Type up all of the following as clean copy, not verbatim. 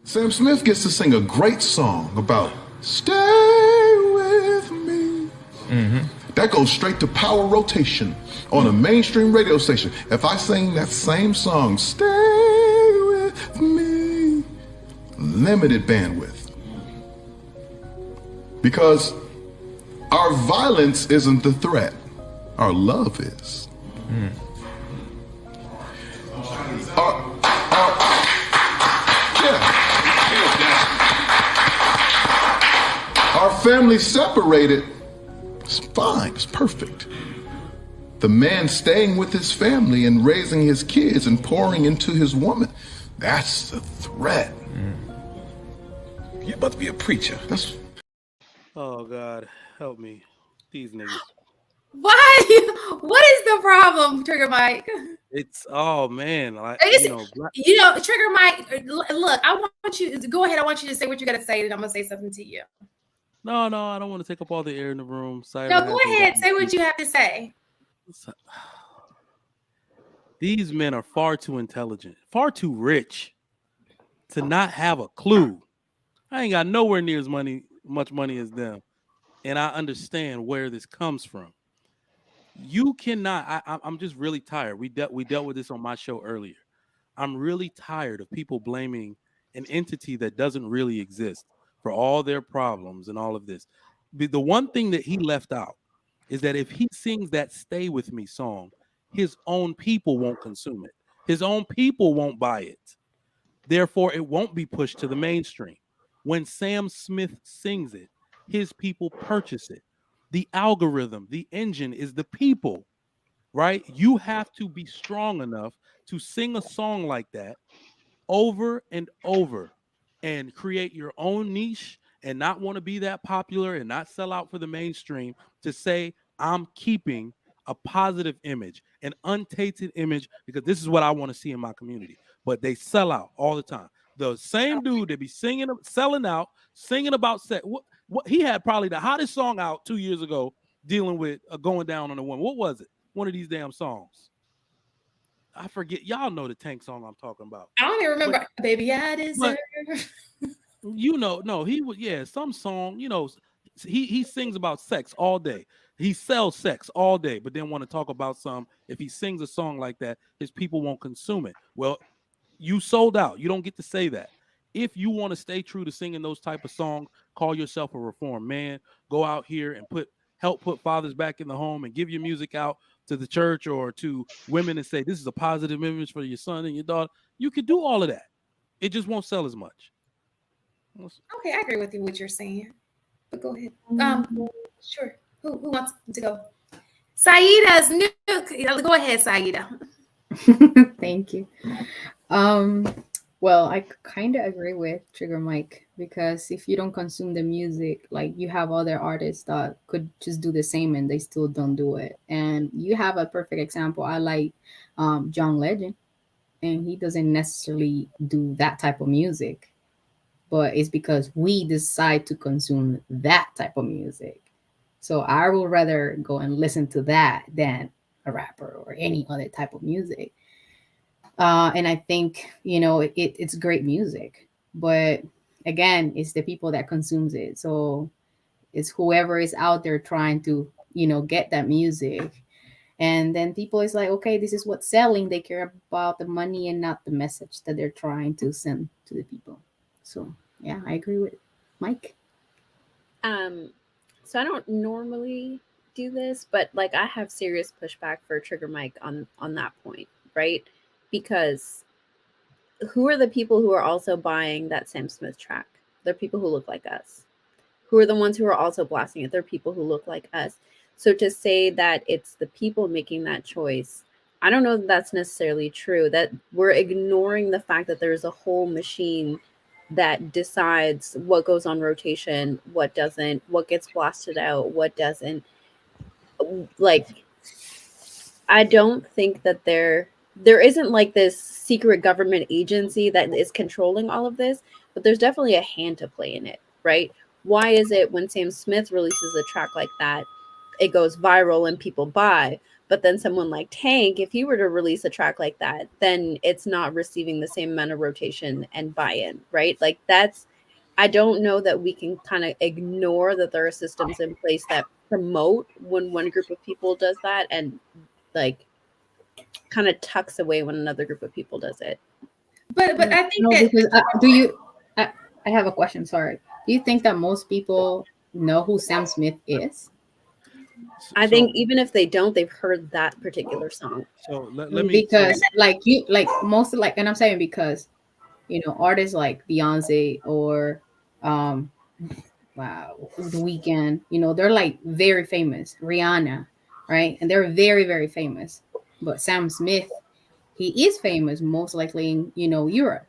Sam Smith gets to sing a great song about stay with me. That goes straight to power rotation on a mainstream radio station. If I sing that same song, stay with me, limited bandwidth. Because our violence isn't the threat, our love is. Our family separated, it's fine, it's perfect. The man staying with his family and raising his kids and pouring into his woman, that's the threat. You're about to be a preacher. That's. Oh God, help me. These niggas. Why? What is the problem, Trigger Mike? It's man, like Trigger Mike. Look, I want you to go ahead. I want you to say what you got to say, and I'm gonna say something to you. No, I don't want to take up all the air in the room. No, go ahead. Say what you have to say. These men are far too intelligent, far too rich to not have a clue. I ain't got nowhere near as much money as them, and I understand where this comes from. You cannot. I'm just really tired. We dealt with this on my show earlier. I'm really tired of people blaming an entity that doesn't really exist for all their problems and all of this. The one thing that he left out is that if he sings that "Stay With Me" song, his own people won't consume it. His own people won't buy it. Therefore, it won't be pushed to the mainstream. When Sam Smith sings it, his people purchase it. The algorithm, the engine is the people, right? You have to be strong enough to sing a song like that over and over and create your own niche and not want to be that popular and not sell out for the mainstream to say, I'm keeping a positive image, an untainted image, because this is what I want to see in my community. But they sell out all the time. The same dude that be singing, selling out, singing about sex. What he had probably the hottest song out 2 years ago dealing with going down on a woman. What was it? One of these damn songs. I forget. Y'all know the Tank song I'm talking about. I don't even remember. Baby, I deserve. No, he was some song. He sings about sex all day. He sells sex all day, but then want to talk about if he sings a song like that, his people won't consume it. Well, you sold out. You don't get to say that. If you want to stay true to singing those type of songs, call yourself a reformed man. Go out here and help put fathers back in the home and give your music out to the church or to women and say, this is a positive image for your son and your daughter. You could do all of that. It just won't sell as much. Okay, I agree with you what you're saying. But go ahead. Sure. Who wants to go? Saida's new. Go ahead, Saida. Thank you. Well, I kind of agree with Trigger Mike, because if you don't consume the music, like, you have other artists that could just do the same and they still don't do it. And you have a perfect example. I like John Legend, and he doesn't necessarily do that type of music, but it's because we decide to consume that type of music. So I would rather go and listen to that than a rapper or any other type of music. And I think, it's great music, but again, it's the people that consumes it. So it's whoever is out there trying to, get that music. And then people is like, okay, this is what's selling. They care about the money and not the message that they're trying to send to the people. So yeah, I agree with Mike. So I don't normally do this, but like, I have serious pushback for Trigger Mike on that point, right? Because who are the people who are also buying that Sam Smith track? They're people who look like us. Who are the ones who are also blasting it? They're people who look like us. So to say that it's the people making that choice, I don't know that that's necessarily true, that we're ignoring the fact that there's a whole machine that decides what goes on rotation, what doesn't, what gets blasted out, what doesn't. Like, I don't think that there isn't like this secret government agency that is controlling all of this, but there's definitely a hand to play in it, right? Why is it when Sam Smith releases a track like that, it goes viral and people buy, But then someone like Tank, if he were to release a track like that, then it's not receiving the same amount of rotation and buy-in, right? Like that's, I don't know that we can kind of ignore that there are systems in place that promote when one group of people does that and like kind of tucks away when another group of people does it. But I think no, that because I have a question. Sorry. Do you think that most people know who Sam Smith is? I think even if they don't, they've heard that particular song. So let me because like most like, and I'm saying because artists like Beyonce or wow, The Weeknd, they're like very famous. Rihanna, right? And they're very, very famous. But Sam Smith, he is famous most likely in Europe.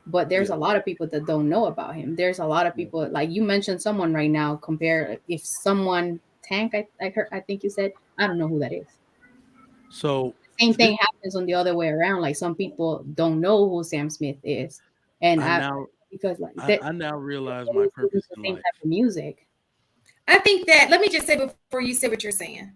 But there's a lot of people that don't know about him. There's a lot of people, like you mentioned someone right now, compare if someone Tank, I think you said, I don't know who that is. So same thing happens on the other way around. Like some people don't know who Sam Smith is. And I now realize my purpose in life. Type of music. I think that, let me just say before you say what you're saying,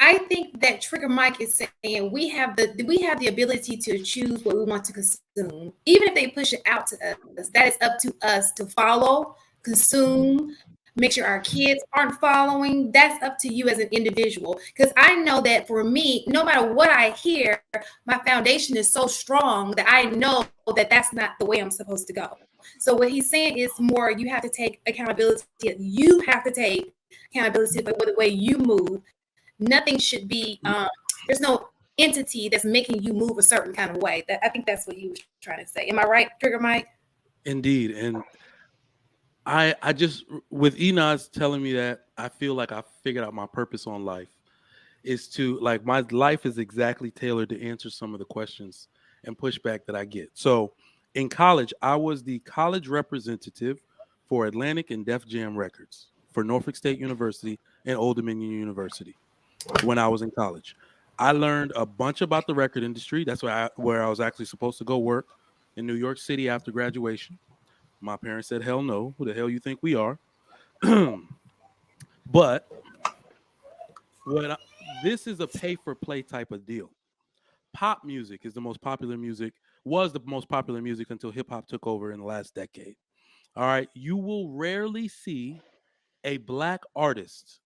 I think that Trigger Mike is saying we have the ability to choose what we want to consume. Even if they push it out to us, that is up to us to follow, consume, make sure our kids aren't following. That's up to you as an individual. Because I know that for me, no matter what I hear, my foundation is so strong that I know that that's not the way I'm supposed to go. So what he's saying is more, you have to take accountability. You have to take accountability for the way you move. Nothing should be, there's no entity that's making you move a certain kind of way. I think that's what he was trying to say. Am I right, Trigger Mike? Indeed. And I just, with Enos telling me that, I feel like I figured out my purpose on life is to, like, my life is exactly tailored to answer some of the questions and pushback that I get. So in college, I was the college representative for Atlantic and Def Jam Records for Norfolk State University and Old Dominion University when I was in college. I learned a bunch about the record industry. That's where I was actually supposed to go work in New York City after graduation. My parents said, hell no, who the hell you think we are? But this is a pay-for-play type of deal. Pop music is the most popular music, was the most popular music until hip-hop took over in the last decade. All right, you will rarely see a Black artist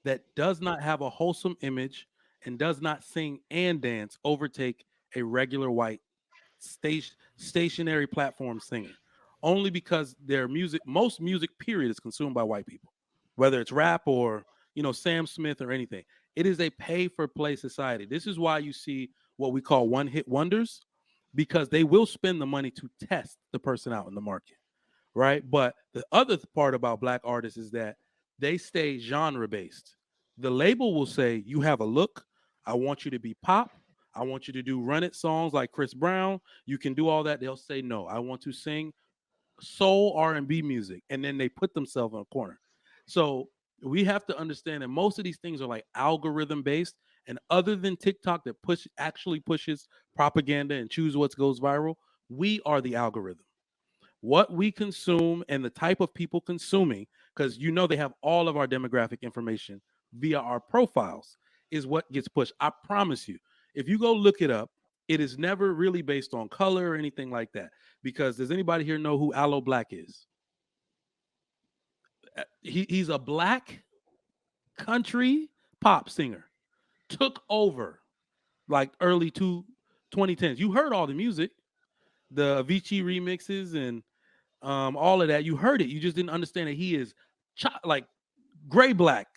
that does not have a wholesome image and does not sing and dance overtake a regular white stationary platform singer, only because their music, most music period, is consumed by white people, whether it's rap or Sam Smith or anything. It is a pay for play society. This is why you see what we call one hit wonders, because they will spend the money to test the person out in the market, right? But the other part about Black artists is that they stay genre based. The label will say, you have a look, I want you to be pop, I want you to do run it songs like Chris Brown, you can do all that. They'll say, no, I want to sing soul R&B music, and then they put themselves in a corner. So we have to understand that most of these things are like algorithm based, and other than TikTok that actually pushes propaganda and choose what goes viral, we are the algorithm. What we consume and the type of people consuming, because they have all of our demographic information via our profiles, is what gets pushed. I promise you, if you go look it up, it is never really based on color or anything like that. Because does anybody here know who Aloe Black is? He's a Black country pop singer. Took over like early 2010s. You heard all the music, the Avicii remixes and all of that. You heard it. You just didn't understand that he is like gray black,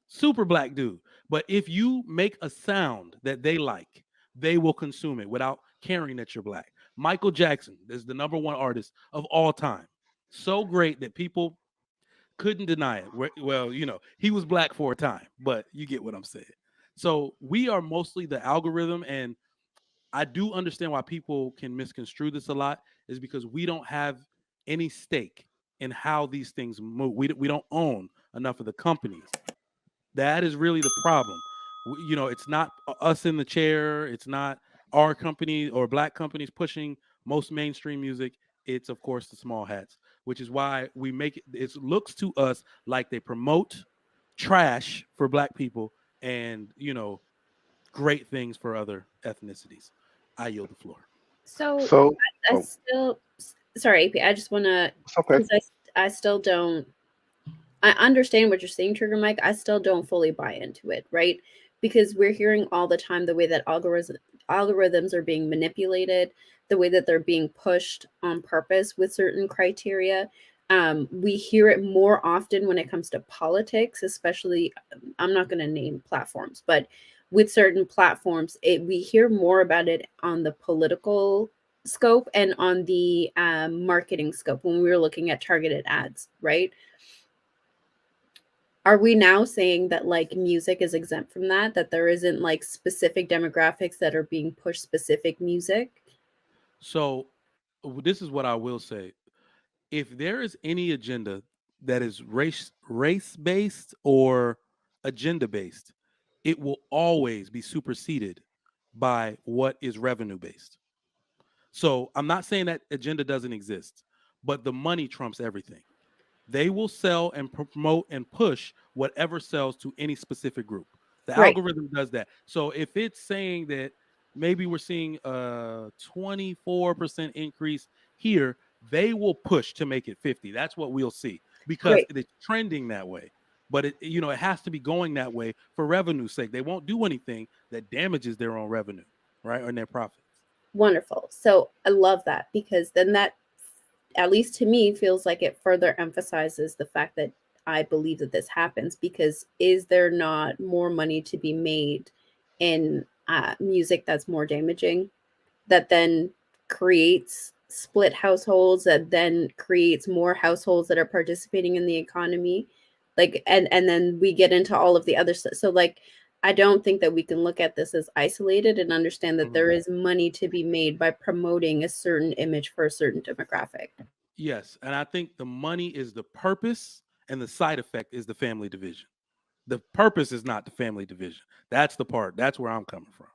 super Black dude. But if you make a sound that they like, they will consume it without caring that you're Black. Michael Jackson is the #1 artist of all time. So great that people couldn't deny it. Well, he was Black for a time, but you get what I'm saying. So we are mostly the algorithm, and I do understand why people can misconstrue this a lot, is because we don't have any stake in how these things move. We don't own enough of the companies. That is really the problem. It's not us in the chair. It's not our company or Black companies pushing most mainstream music. It's, of course, the small hats, which is why we make it. It looks to us like they promote trash for Black people and, great things for other ethnicities. I yield the floor. So So, I oh, still, sorry, AP, I just want to, it's okay. because I still don't, I understand what you're saying, Trigger Mike. I still don't fully buy into it, right? Because we're hearing all the time the way that algorithms are being manipulated, the way that they're being pushed on purpose with certain criteria. We hear it more often when it comes to politics, especially. I'm not going to name platforms, but with certain platforms, we hear more about it on the political scope and on the marketing scope when we were looking at targeted ads, right? Are we now saying that like music is exempt from that? That there isn't like specific demographics that are being pushed specific music? So this is what I will say. If there is any agenda that is race based or agenda based, it will always be superseded by what is revenue based. So I'm not saying that agenda doesn't exist, but the money trumps everything. They will sell and promote and push whatever sells to any specific group. The Right. algorithm does that. So if it's saying that maybe we're seeing a 24% increase here, they will push to make it 50. That's what we'll see because Great. it's trending that way. But it has to be going that way for revenue's sake. They won't do anything that damages their own revenue, right, or their profits. Wonderful. So I love that because then that, at least to me, feels like it further emphasizes the fact that I believe that this happens because is there not more money to be made in music that's more damaging, that then creates split households, that then creates more households that are participating in the economy, like and then we get into all of the other stuff. So like I don't think that we can look at this as isolated and understand that there is money to be made by promoting a certain image for a certain demographic. Yes, and I think the money is the purpose and the side effect is the family division. The purpose is not the family division. That's the part. That's where I'm coming from.